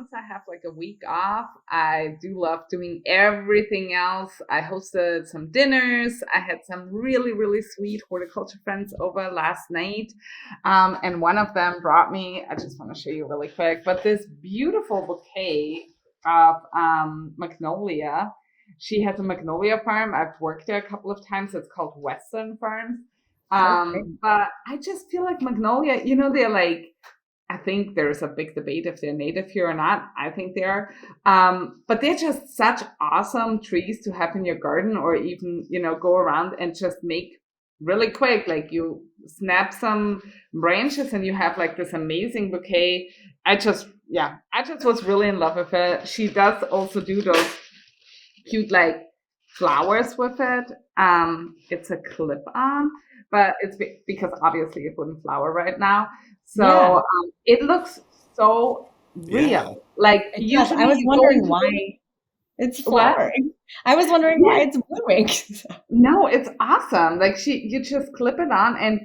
once I have like a week off, I do love doing everything else. I hosted some dinners. I had some really, really sweet horticulture friends over last night. And one of them brought me, I just want to show you really quick, but this beautiful bouquet of Magnolia. She has a Magnolia farm. I've worked there a couple of times. It's called Weston Farms. Okay. But I just feel like Magnolia, they're like, I think there's a big debate if they're native here or not. I think they are. But they're just such awesome trees to have in your garden or even, go around and just make really quick. Like you snap some branches and you have like this amazing bouquet. I just was really in love with it. She does also do those cute like flowers with it. It's a clip on, but it's because obviously it wouldn't flower right now. So Yeah, it looks so Yeah. real. Like it does. I usually was you go wondering into why it's what? flowering. I was wondering Yeah, why it's blooming. no, it's awesome. Like you just clip it on and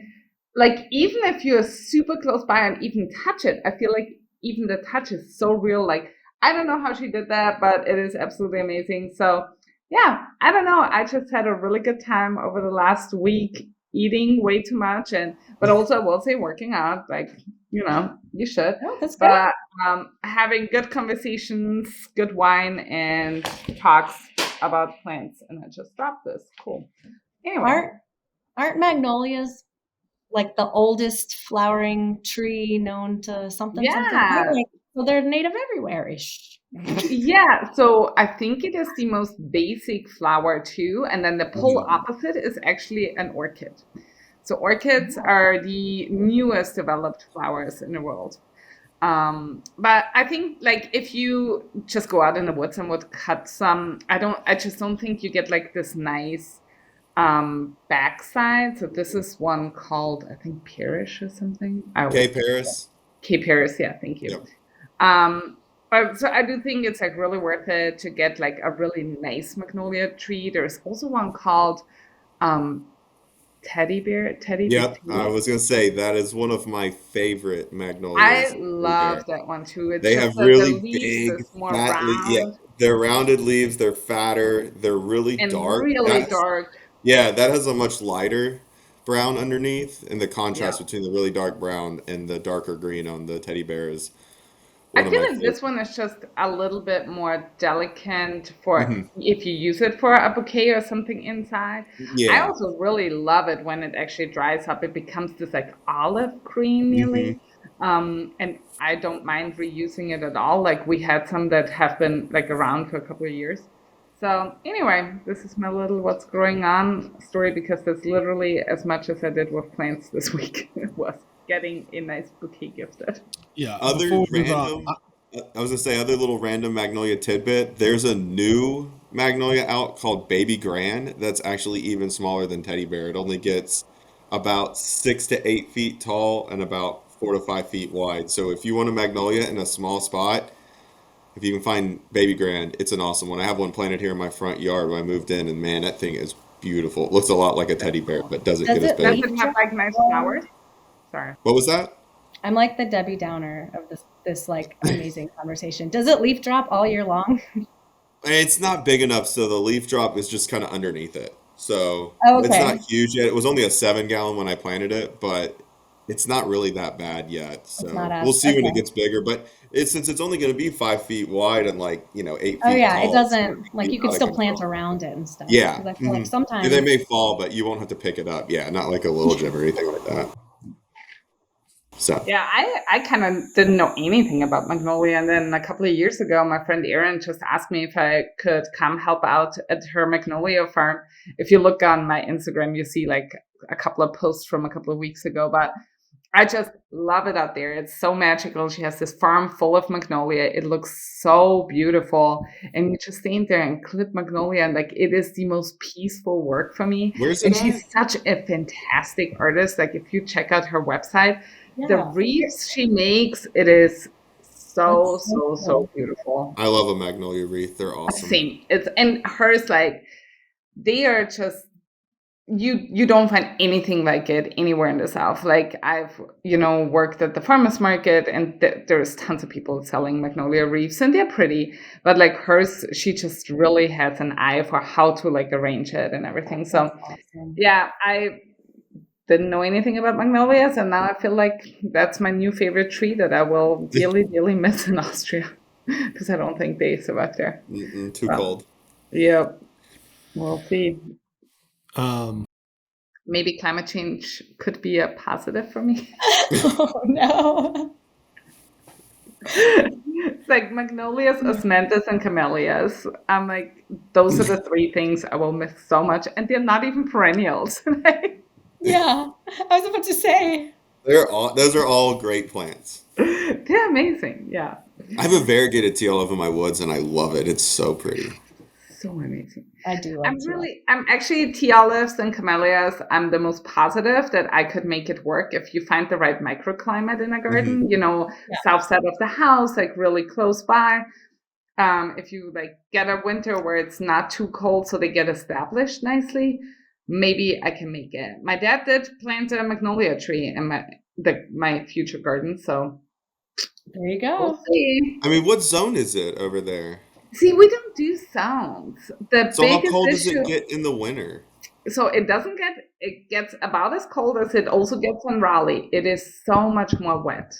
like even if you're super close by and even touch it, I feel like even the touch is so real. Like I don't know how she did that, but it is absolutely amazing. So yeah, I don't know. I just had a really good time over the last week eating way too much and but also I will say working out, like, you should. Oh, that's good. But having good conversations, good wine and talks about plants. And I just dropped this. Cool. Anyway. Aren't aren't magnolias like the oldest flowering tree known to something something, right? Yeah. Like, so they're native everywhere-ish. Yeah, so I think it is the most basic flower too, and then the pole opposite is actually an orchid. So orchids are the newest developed flowers in the world. But I think like if you just go out in the woods and would cut some, I just don't think you get like this nice backside. So this is one called I think Parrish or something. I Okay, always Paris. K Paris, yeah, thank you. Yep. But so I do think it's like really worth it to get like a really nice magnolia tree. There's also one called um teddy bear Yep. I tea. was gonna say that is one of my favorite I magnolias right there. love that one too. It's They just have that the really leaves big, is more fat yeah, round they're rounded leaves, they're fatter, they're really and dark. really dark. That has a much lighter brown underneath, and the Yeah. contrast between the really dark brown and the darker green on the teddy bear is I one of feel my like this favorites. one is just a little bit more delicate for Hmm. if you use it for a bouquet or something inside. I Yeah. also really love it when it actually dries up. It becomes this like olive green Hmm. nearly. And I don't mind reusing it at all. Like we had some that have been like around for a couple of years. So anyway, this is my little what's growing on story because that's literally as much as I did with plants this week was getting a nice bouquet gifted. Yeah, Other before we move on, random, I was gonna say other little random magnolia tidbit. There's a new magnolia out called Baby Grand that's actually even smaller than teddy bear. It only gets about 6 to 8 feet tall and about 4 to 5 feet wide. So if you want a magnolia in a small spot, if you can find Baby Grand, it's an awesome one. I have one planted here in my front yard when I moved in, and man, that thing is beautiful. It looks a lot like a That's teddy bear, cool. but doesn't Does get as it Does big. leaf it have drop like nice long? flowers? Sorry. What was that? I'm like the Debbie Downer of this like amazing conversation. Does it leaf drop all year long? It's not big enough, so the leaf drop is just kind of underneath it. So Oh, it's not okay. huge yet. It was only a 7 gallon when I planted it, but it's not really that bad yet. It's not So as we'll see when it okay. gets bigger. But since it's only going to be 5 feet wide and like 8 Oh feet yeah, it tall, it's going to doesn't like be you could out of still plant control. around it and stuff Yeah. because I feel like And they may sometimes fall, but you won't have to pick it up. Yeah, not like a little gem or anything like that. So. Yeah, I kind of didn't know anything about Magnolia. And then a couple of years ago, my friend Erin just asked me if I could come help out at her Magnolia farm. If you look on my Instagram, you see like a couple of posts from a couple of weeks ago. But I just love it out there. It's so magical. She has this farm full of Magnolia. It looks so beautiful. And you just stand there and clip Magnolia. And like it is the most peaceful work for me. Where's it And at? she's such a fantastic artist. Like if you check out her website, the yeah, wreaths she makes, it is so, that's so so, so cool. beautiful. I love a magnolia wreath. They're awesome. Same. It's and hers like they are just you don't find anything like it anywhere in the South. Like I've worked at the farmers market, and there's tons of people selling magnolia wreaths, and they're pretty. But like hers, she just really has an eye for how to like arrange it and everything. So Awesome. yeah, I didn't know anything about magnolias, and now I feel like that's my new favorite tree that I will dearly, dearly miss in Austria because I don't think they survive there. Too So, cold. yeah, we'll see. Um, Maybe climate change could be a positive for me. Oh no. It's like magnolias, osmanthus, and camellias. I'm like, those are the three things I will miss so much, and they're not even perennials. Yeah, I was about to say. Those are all great plants. They're amazing. Yeah, I have a variegated teal in my woods, and I love it. It's so pretty. so amazing. I do like I'm actually tea olives and camellias. I'm the most positive that I could make it work if you find the right microclimate in a garden. Yeah. South side of the house, like really close by. If you like get a winter where it's not too cold, so they get established nicely, maybe I can make it. My dad did plant a magnolia tree in my future garden, so There you we'll go. see. I mean, what zone is it over there? See, we don't do sounds. The So how biggest cold does issue. it get in the winter? So it gets about as cold as it also gets in Raleigh. It is so much more wet.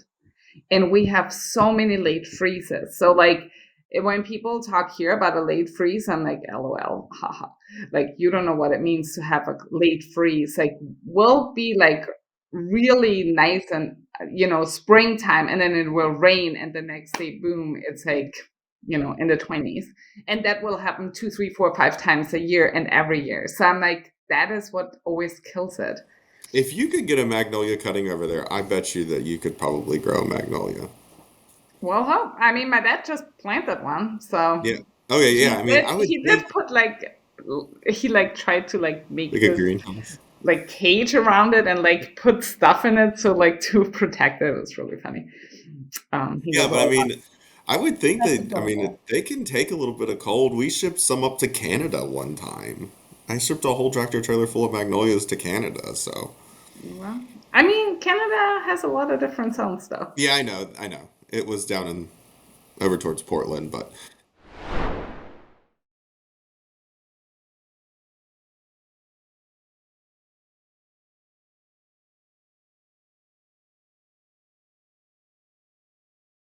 And we have so many late freezes. So like when people talk here about a late freeze, I'm like, LOL, haha. Like you don't know what it means to have a late freeze. Like we'll be like really nice and springtime, and then it will rain, and the next day, boom, it's like in the 20s, and that will happen 2, 3, 4, 5 times a year and every year. So I'm like, that is what always kills it. If you could get a magnolia cutting over there, I bet you that you could probably grow a magnolia. Well, I mean, my dad just planted one, so Yeah. Okay, yeah. I mean, I would he think did put like he like tried to like make like a this greenhouse. like cage around it and like put stuff in it so like to protect it. It was really funny. He Yeah, was but I all mean, I would think That's that, I mean, adorable. they can take a little bit of cold. We shipped some up to Canada one time. I shipped a whole tractor trailer full of magnolias to Canada, so. well, I mean, Canada has a lot of different zones though. Yeah, I know. It was down in over towards Portland, but